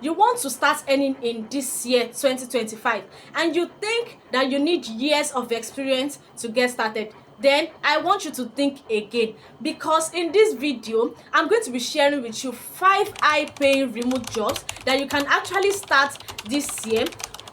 you want to start earning in this year 2025 and you think that you need years of experience to get started, then I want you to think again, because in this video I'm going to be sharing with you 5 high-paying remote jobs that you can actually start this year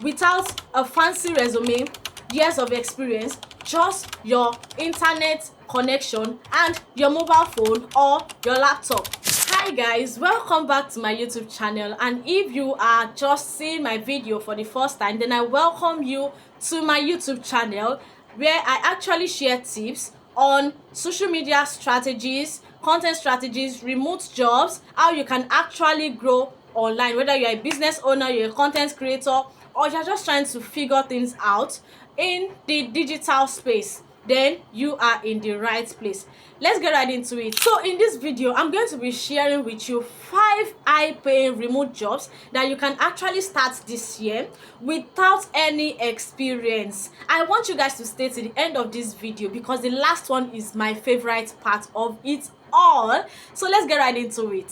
without a fancy resume, years of experience, just your internet connection and your mobile phone or your laptop. Hi guys, welcome back to my YouTube channel, and if you are just seeing my video for the first time, then I welcome you to my YouTube channel where I actually share tips on social media strategies, content strategies, remote jobs, how you can actually grow online, whether you're a business owner, you're a content creator, or you're just trying to figure things out in the digital space. Then you are in the right place. Let's get right into it. So in this video I'm going to be sharing with you 5 high-paying remote jobs that you can actually start this year without any experience. I want you guys to stay to the end of this video because the last one is my favorite part of it all. So let's get right into it.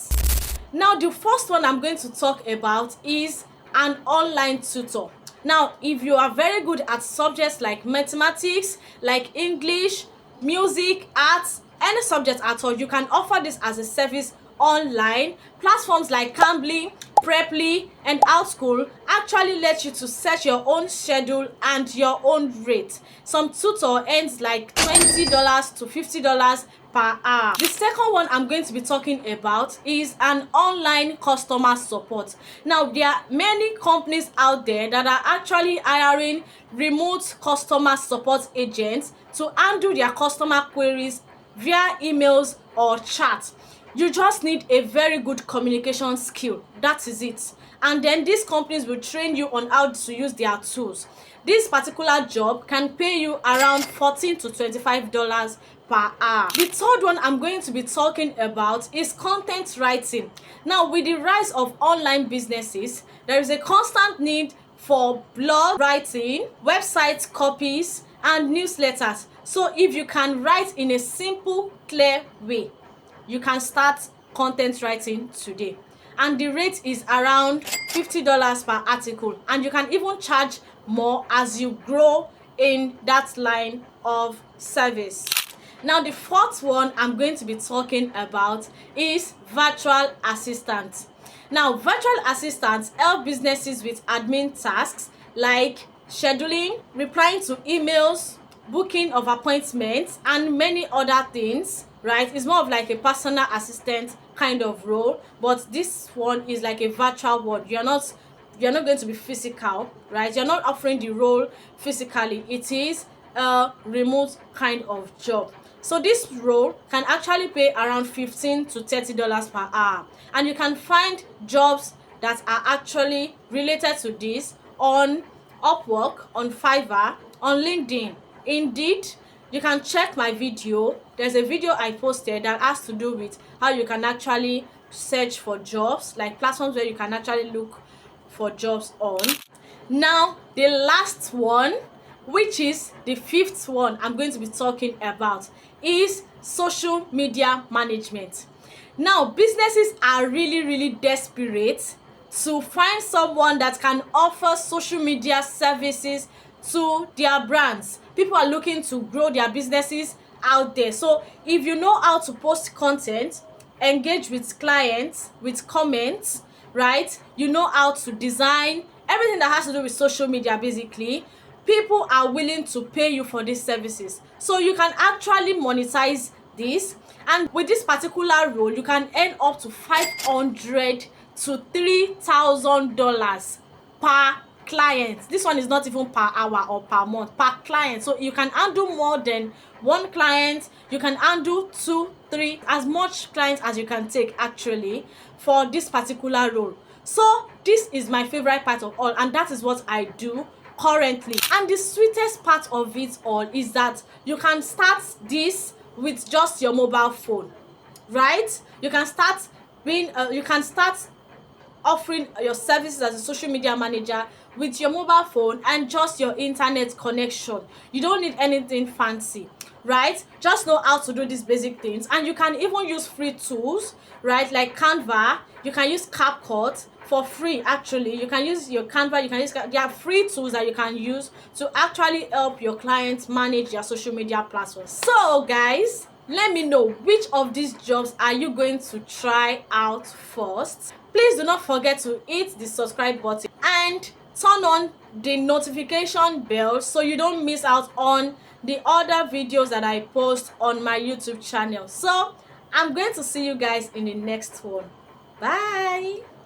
Now the first one I'm going to talk about is an online tutor. Now, if you are very good at subjects like mathematics, like English, music, arts, any subject at all, you can offer this as a service online. Platforms like Cambly, Preply, and Outschool actually let you to set your own schedule and your own rate. Some tutor earns like $20 to $50 per hour. The second one I'm going to be talking about is an online customer support. Now, there are many companies out there that are actually hiring remote customer support agents to handle their customer queries via emails or chat. You just need a very good communication skill. That is it. And then these companies will train you on how to use their tools. This particular job can pay you around $14 to $25 per hour. The third one I'm going to be talking about is content writing. Now, with the rise of online businesses, there is a constant need for blog writing, website copies, and newsletters. So if you can write in a simple, clear way, you can start content writing today. And the rate is around $50 per article, and you can even charge more as you grow in that line of service. Now the fourth one I'm going to be talking about is virtual assistants. Now, virtual assistants help businesses with admin tasks like scheduling, replying to emails, booking of appointments, and many other things, right? It's more of like a personal assistant kind of role, but this one is like a virtual one. You're not going to be physical, right? You're not offering the role physically. It is a remote kind of job. So this role can actually pay around $15 to $30 per hour, and you can find jobs that are actually related to this on Upwork, on Fiverr, on LinkedIn. Indeed, you can check my video. There's a video I posted that has to do with how you can actually search for jobs, like platforms where you can actually look for jobs on. Now the last one, which is the fifth one I'm going to be talking about, is social media management. Now, businesses are really desperate to find someone that can offer social media services to their brands. People are looking to grow their businesses out there. So if you know how to post content, engage with clients with comments, right? You know how to design, everything that has to do with social media basically, people are willing to pay you for these services. So you can actually monetize this, and with this particular role you can earn up to $500 to $3,000 per client. This one is not even per hour or per month, per client. So you can handle more than one client. You can handle 2, 3, as much clients as you can take actually for this particular role. So this is my favorite part of all, and that is what I do currently. And the sweetest part of it all is that you can start this with just your mobile phone, right? You can start offering your services as a social media manager with your mobile phone and just your internet connection. You don't need anything fancy, right? Just know how to do these basic things, and you can even use free tools, right? Like Canva. You can use CapCut for free. Actually, you can use your Canva, you can use, there are free tools that you can use to actually help your clients manage their social media platforms. So guys, let me know, which of these jobs are you going to try out first? Please do not forget to hit the subscribe button and turn on the notification bell so you don't miss out on the other videos that I post on my YouTube channel. So I'm going to see you guys in the next one. Bye.